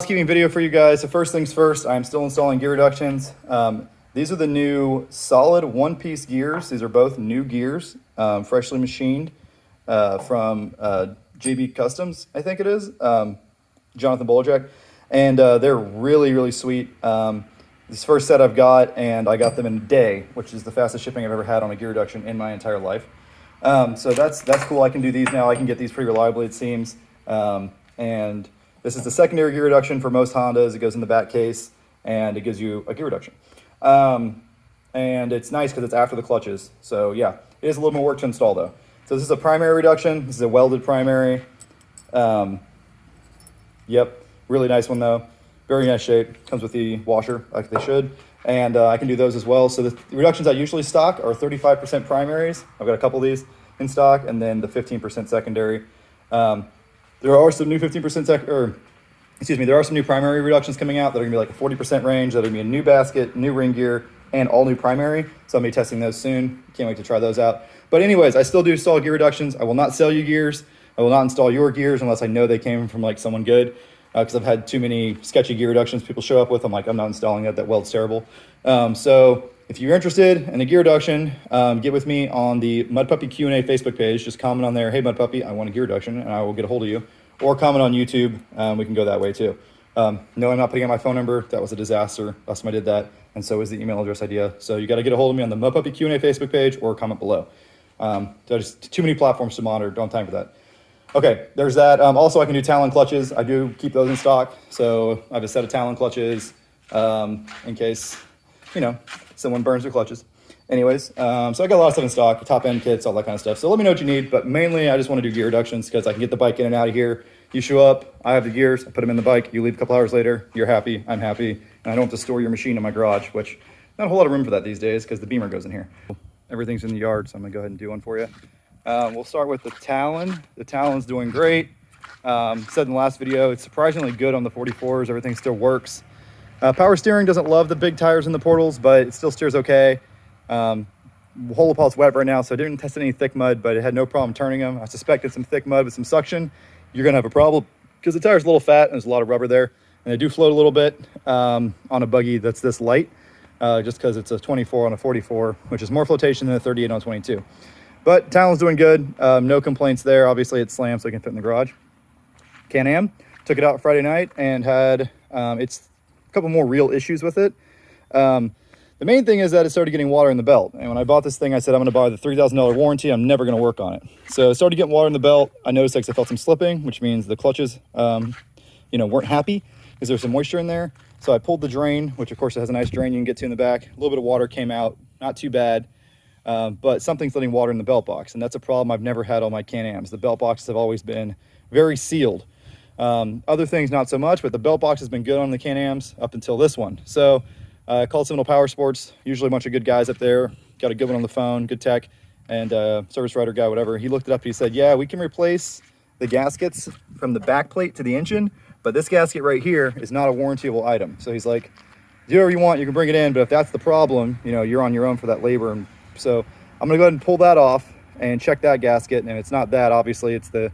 Housekeeping video for you guys. So first things first, I'm still installing gear reductions. These are the new solid one-piece gears. These are both new gears, freshly machined from JB Customs, I think it is, Jonathan Boljack. And they're really, really sweet. This first set I've got, and I got them in a day, which is the fastest shipping I've ever had on a gear reduction in my entire life. So that's cool. I can do these now. I can get these pretty reliably, it seems. And this is the secondary gear reduction for most Hondas. It goes in the back case, and it gives you a gear reduction. And it's nice because it's after the clutches. So yeah, it is a little more work to install though. So this is a primary reduction. This is a welded primary. Yep, really nice one though. Very nice shape. Comes with the washer like they should. And I can do those as well. So the reductions I usually stock are 35% primaries. I've got a couple of these in stock, and then the 15% secondary. There are some new 15% there are some new primary reductions coming out that are gonna be like a 40% range. That'll be a new basket, new ring gear, and all new primary. So I'll be testing those soon. Can't wait to try those out. But anyways, I still do install gear reductions. I will not sell you gears. I will not install your gears unless I know they came from like someone good. Because I've had too many sketchy gear reductions people show up with. I'm like, I'm not installing that weld's terrible. So if you're interested in a gear reduction, get with me on the Mud Puppy Q&A Facebook page. Just comment on there, hey Mud Puppy, I want a gear reduction, and I will get a hold of you. Or comment on YouTube. We can go that way too. No, I'm not putting in my phone number. That was a disaster. Last time I did that. And so is the email address idea. So you got to get a hold of me on the Mud Puppy Q&A Facebook page or comment below. There's too many platforms to monitor. Don't have time for that. Okay, there's that. Also, I can do Talon clutches. I do keep those in stock. So I have a set of Talon clutches in case, someone burns their clutches. Anyways, so I got a lot of stuff in stock, top end kits, all that kind of stuff. So let me know what you need, but mainly I just want to do gear reductions because I can get the bike in and out of here. You show up, I have the gears, I put them in the bike, you leave a couple hours later, you're happy, I'm happy, and I don't have to store your machine in my garage, which not a whole lot of room for that these days because the Beamer goes in here. Everything's in the yard, so I'm gonna go ahead and do one for you. We'll start with the Talon. The Talon's doing great. Said in the last video, it's surprisingly good on the 44s, everything still works. Power steering doesn't love the big tires in the portals, but it still steers okay. Holopol's wet right now, so I didn't test any thick mud, but it had no problem turning them. I suspected some thick mud with some suction. You're gonna have a problem because the tire's a little fat and there's a lot of rubber there, and they do float a little bit on a buggy that's this light, just because it's a 24 on a 44, which is more flotation than a 38 on a 22. But Talon's doing good. No complaints there. Obviously it's slammed so it can fit in the garage. Can-Am took it out Friday night and had it's a couple more real issues with it. The main thing is that it started getting water in the belt. And when I bought this thing, I said, I'm gonna buy the $3,000 warranty. I'm never gonna work on it. So it started getting water in the belt. I noticed I felt some slipping, which means the clutches, weren't happy because there's some moisture in there. So I pulled the drain, which of course it has a nice drain you can get to in the back. A little bit of water came out, not too bad, but something's letting water in the belt box. And that's a problem I've never had on my Can-Ams. The belt boxes have always been very sealed. Other things, not so much, but the belt box has been good on the Can-Ams up until this one. So I called Seminole Power Sports, usually a bunch of good guys up there, got a good one on the phone, good tech, and service writer guy, whatever. He looked it up and he said, yeah, we can replace the gaskets from the back plate to the engine, but this gasket right here is not a warrantyable item. So he's like, do whatever you want, you can bring it in, but if that's the problem, you're on your own for that labor. And so I'm gonna go ahead and pull that off and check that gasket, and if it's not that, obviously it's the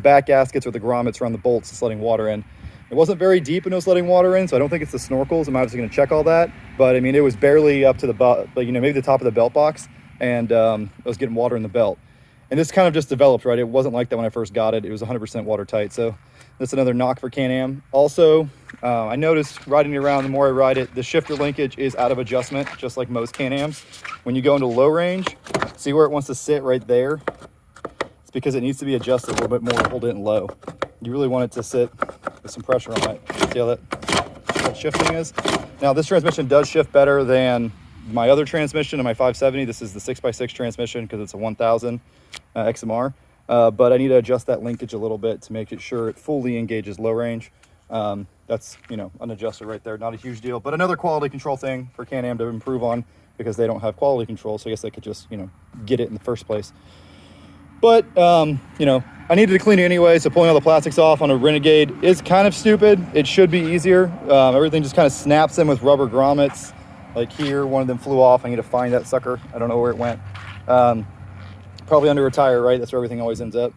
back gaskets or the grommets around the bolts that's letting water in. It wasn't very deep and it was letting water in, so I don't think it's the snorkels. I'm obviously going to check all that. But I mean, it was barely up to the maybe the top of the belt box, and I was getting water in the belt. And this kind of just developed, right? It wasn't like that when I first got it. It was 100% watertight. So that's another knock for Can-Am. Also, I noticed riding it around, the more I ride it, the shifter linkage is out of adjustment, just like most Can-Ams. When you go into low range, see where it wants to sit right there? It's because it needs to be adjusted a little bit more to hold it in low. You really want it to sit with some pressure on it. See how that shifting is? Now this transmission does shift better than my other transmission in my 570. This is the 6x6 transmission because it's a 1000 XMR. But I need to adjust that linkage a little bit to make it sure it fully engages low range. That's, unadjusted right there. Not a huge deal, but another quality control thing for Can-Am to improve on because they don't have quality control. So I guess they could just, get it in the first place. But, I needed to clean it anyway, so pulling all the plastics off on a Renegade is kind of stupid. It should be easier. Everything just kind of snaps in with rubber grommets. Like here, one of them flew off. I need to find that sucker. I don't know where it went. Probably under a tire, right? That's where everything always ends up.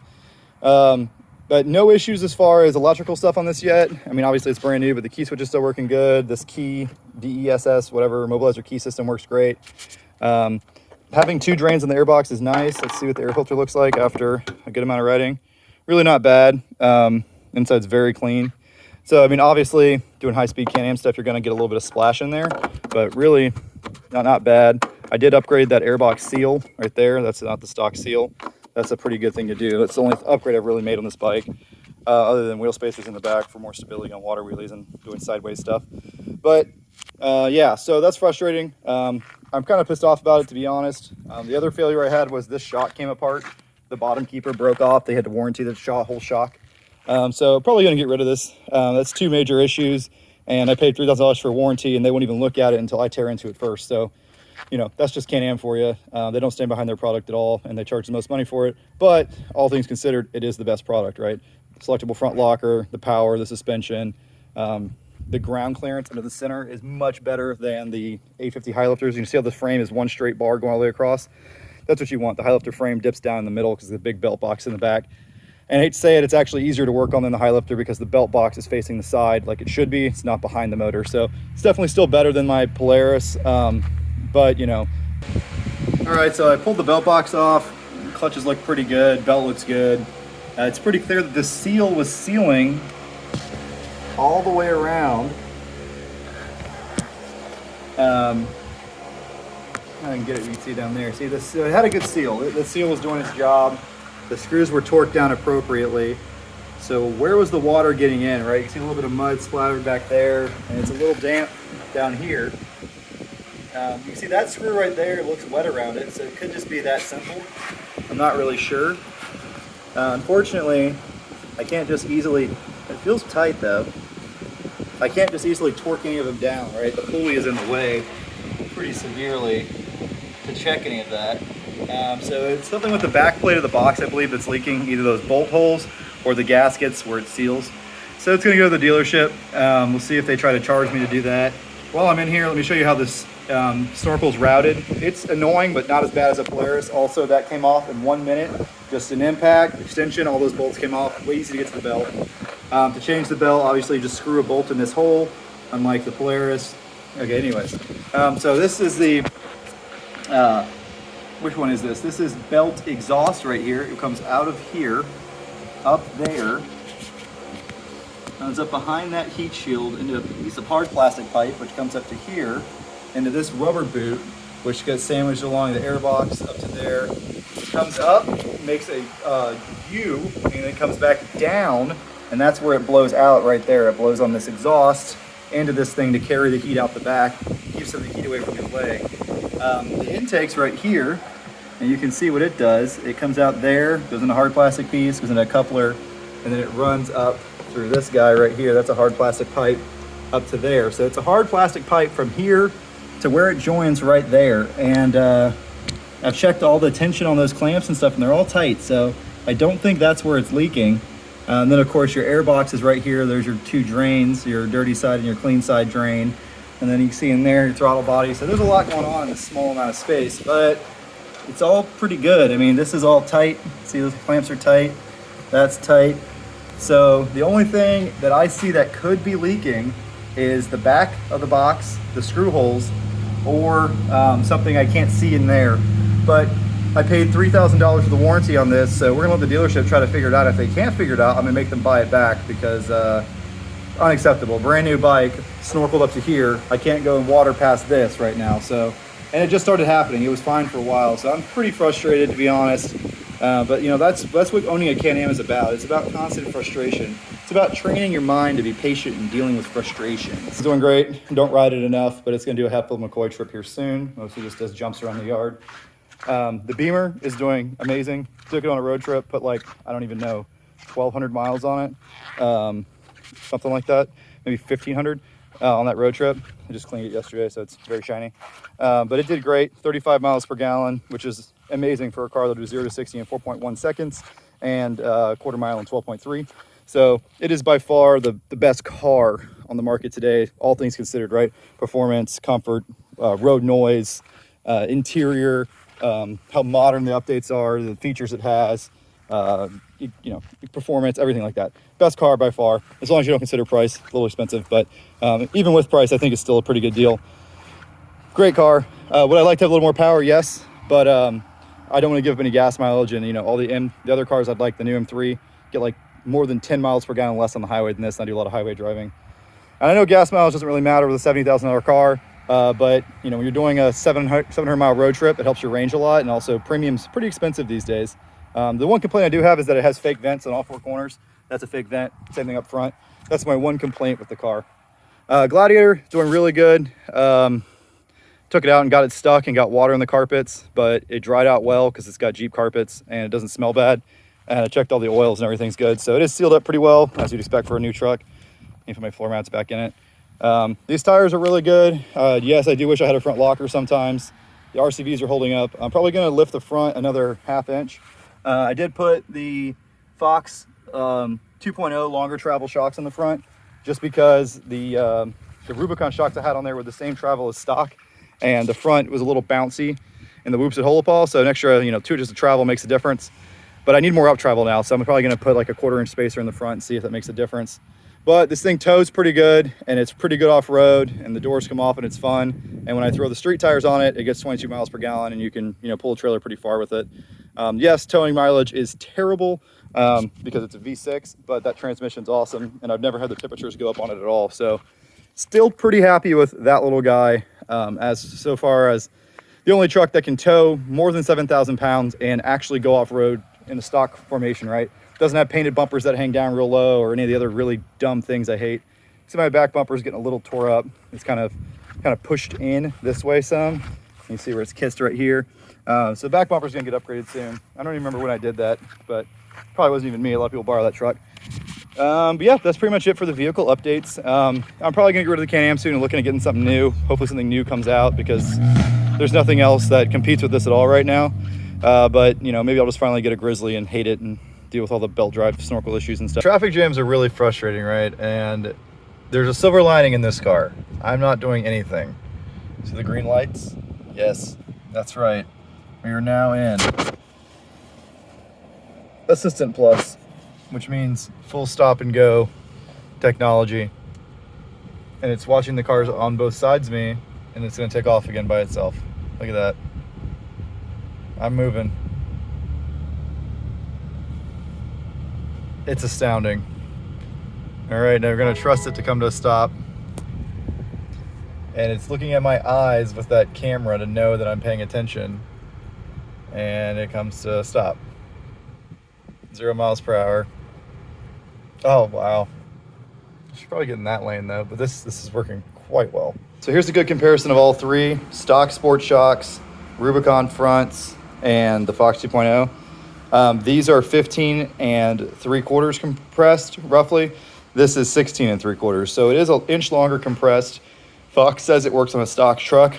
But no issues as far as electrical stuff on this yet. I mean, obviously it's brand new, but the key switch is still working good. This key, DESS, whatever, mobilizer key system works great. Having 2 drains in the airbox is nice. Let's see what the air filter looks like after a good amount of riding. Really not bad. Inside's very clean. So, I mean, obviously doing high-speed Can-Am stuff, you're gonna get a little bit of splash in there, but really not bad. I did upgrade that airbox seal right there. That's not the stock seal. That's a pretty good thing to do. That's the only upgrade I've really made on this bike, other than wheel spacers in the back for more stability on water wheelies and doing sideways stuff. But yeah, so that's frustrating. I'm kind of pissed off about it, to be honest. The other failure I had was this shock came apart. The bottom keeper broke off. They had to warranty the whole shock. So probably gonna get rid of this. That's 2 major issues, and I paid $3,000 for a warranty, and they won't even look at it until I tear into it first. So, you know, that's just Can-Am for you. They don't stand behind their product at all, and they charge the most money for it. But all things considered, it is the best product, right? Selectable front locker, the power, the suspension, the ground clearance under the center is much better than the 850 high lifters. You can see how the frame is one straight bar going all the way across. That's what you want. The high lifter frame dips down in the middle because of the big belt box in the back. And I hate to say it, it's actually easier to work on than the high lifter because the belt box is facing the side like it should be. It's not behind the motor. So it's definitely still better than my Polaris, but you know. All right, so I pulled the belt box off. Clutches look pretty good, belt looks good. It's pretty clear that the seal was sealing all the way around. I can get it, you can see down there. See, this, it had a good seal. The seal was doing its job. The screws were torqued down appropriately. So where was the water getting in, right? You can see a little bit of mud splattered back there, and it's a little damp down here. You can see that screw right there looks wet around it, so it could just be that simple. I'm not really sure. Unfortunately, I can't just easily, it feels tight though. I can't just easily torque any of them down, right? The pulley is in the way pretty severely to check any of that. So it's something with the back plate of the box, I believe, that's leaking, either those bolt holes or the gaskets where it seals. So it's gonna go to the dealership. We'll see if they try to charge me to do that. While I'm in here, let me show you how this snorkel's routed. It's annoying, but not as bad as a Polaris. Also, that came off in 1 minute. Just an impact, extension, all those bolts came off. Way easy to get to the belt. To change the belt, obviously you just screw a bolt in this hole, unlike the Polaris. Okay, anyways. So this is the, which one is this? This is belt exhaust right here. It comes out of here, up there, comes up behind that heat shield into a piece of hard plastic pipe, which comes up to here, into this rubber boot, which gets sandwiched along the airbox up to there. It comes up, makes a U, and then it comes back down, and that's where it blows out right there. It blows on this exhaust into this thing to carry the heat out the back, keeps some of the heat away from your leg. The intake's right here, and you can see what it does. It comes out there, goes in a hard plastic piece, goes in a coupler, and then it runs up through this guy right here. That's a hard plastic pipe up to there. So it's a hard plastic pipe from here to where it joins right there. And I've checked all the tension on those clamps and stuff, and they're all tight. So I don't think that's where it's leaking. And then of course your air box is right here. There's your 2 drains, your dirty side and your clean side drain. And then you can see in there your throttle body. So there's a lot going on in this small amount of space, but it's all pretty good. I mean, this is all tight. See, those clamps are tight. That's tight. So the only thing that I see that could be leaking is the back of the box, the screw holes, or something I can't see in there. But I paid $3,000 for the warranty on this, so we're gonna let the dealership try to figure it out. If they can't figure it out, I'm gonna make them buy it back because unacceptable. Brand new bike, snorkeled up to here. I can't go in water past this right now. So, and it just started happening. It was fine for a while, so I'm pretty frustrated, to be honest. But you know, that's what owning a Can-Am is about. It's about constant frustration. It's about training your mind to be patient and dealing with frustration. It's doing great. Don't ride it enough, but it's gonna do a Hepfield McCoy trip here soon. Mostly just does jumps around the yard. The Beamer is doing amazing. Took it on a road trip, put like, I don't even know, 1,200 miles on it. Something like that, maybe 1,500 on that road trip. I just cleaned it yesterday, so it's very shiny. But it did great, 35 miles per gallon, which is amazing for a car that do 0 to 60 in 4.1 seconds and a quarter mile in 12.3. So it is by far the best car on the market today, all things considered, right? Performance, comfort, road noise, interior, how modern the updates are, the features it has, performance, everything like that. Best car by far, as long as you don't consider price. A little expensive, but even with price, I think it's still a pretty good deal. Great car. Would I like to have a little more power? Yes, but I don't want to give up any gas mileage, and all the other cars I'd like, the new M3, get like more than 10 miles per gallon less on the highway than this, and I do a lot of highway driving. And I know gas mileage doesn't really matter with a $70,000 car, but when you're doing a 700 mile road trip, it helps your range a lot, and also premium's pretty expensive these days. The one complaint I do have is that it has fake vents on all four corners. That's a fake vent. Same thing up front. That's my one complaint with the car. Gladiator doing really good. Took it out and got it stuck and got water in the carpets, but it dried out well because it's got Jeep carpets and it doesn't smell bad. And I checked all the oils and everything's good. So it is sealed up pretty well, as you'd expect for a new truck. I can put my floor mats back in it. These tires are really good. Yes, I do wish I had a front locker sometimes. The RCVs are holding up. I'm probably going to lift the front another ½ inch. I did put the Fox 2.0 longer travel shocks on the front, just because the Rubicon shocks I had on there were the same travel as stock, and the front was a little bouncy in the whoops at Holopal, so an extra 2 inches of travel makes a difference. But I need more up travel now, so I'm probably going to put like a 1/4 inch spacer in the front and see if that makes a difference. But this thing tows pretty good, and it's pretty good off-road, and the doors come off and it's fun. And when I throw the street tires on it, it gets 22 miles per gallon, and you can pull a trailer pretty far with it. Yes, towing mileage is terrible because it's a V6, but that transmission's awesome, and I've never had the temperatures go up on it at all. So still pretty happy with that little guy, as so far as the only truck that can tow more than 7,000 pounds and actually go off-road in the stock formation, right? Doesn't have painted bumpers that hang down real low or any of the other really dumb things I hate. See, my back bumper is getting a little tore up. It's kind of pushed in this way some. You see where it's kissed right here. So the back bumper is going to get upgraded soon. I don't even remember when I did that, but probably wasn't even me. A lot of people borrow that truck. But yeah, that's pretty much it for the vehicle updates. I'm probably going to get rid of the Can-Am soon and looking at getting something new. Hopefully something new comes out, because there's nothing else that competes with this at all right now. But maybe I'll just finally get a Grizzly and hate it and deal with all the belt drive snorkel issues and stuff. Traffic jams are really frustrating, right? And there's a silver lining in this car. I'm not doing anything. See the green lights? Yes, that's right. We are now in Assistant Plus, which means full stop and go technology. And it's watching the cars on both sides of me, and it's gonna take off again by itself. Look at that. I'm moving. It's astounding. All right, now we're gonna trust it to come to a stop. And it's looking at my eyes with that camera to know that I'm paying attention. And it comes to a stop. 0 miles per hour. Oh, wow. I should probably get in that lane though, but this is working quite well. So here's a good comparison of all three: stock sport shocks, Rubicon fronts, and the Fox 2.0. These are 15 3/4 compressed, roughly. This is 16 3/4, so it is an inch longer compressed. Fox says it works on a stock truck.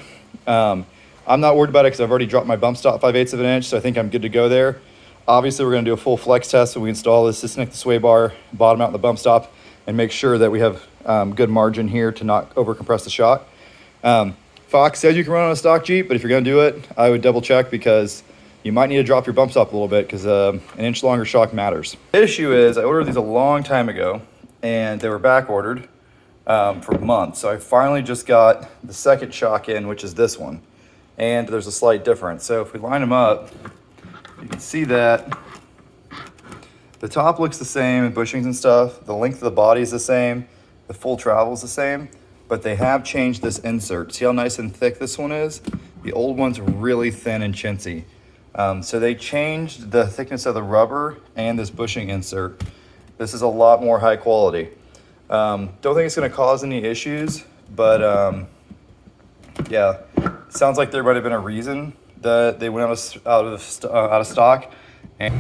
I'm not worried about it because I've already dropped my bump stop 5/8 of an inch, so I think I'm good to go there. Obviously, we're going to do a full flex test when we install this, disconnect the sway bar, bottom out the bump stop, and make sure that we have good margin here to not over compress the shock. Fox says you can run on a stock Jeep, but if you're going to do it, I would double check, because you might need to drop your bump stop a little bit, because an inch longer shock matters. The issue is I ordered these a long time ago, and they were back ordered for months. So I finally just got the second shock in, which is this one. And there's a slight difference. So if we line them up, you can see that the top looks the same, bushings and stuff. The length of the body is the same. The full travel is the same. But they have changed this insert. See how nice and thick this one is? The old one's really thin and chintzy. So they changed the thickness of the rubber and this bushing insert. This is a lot more high quality. Don't think it's going to cause any issues, but yeah, sounds like there might have been a reason that they went out of stock. And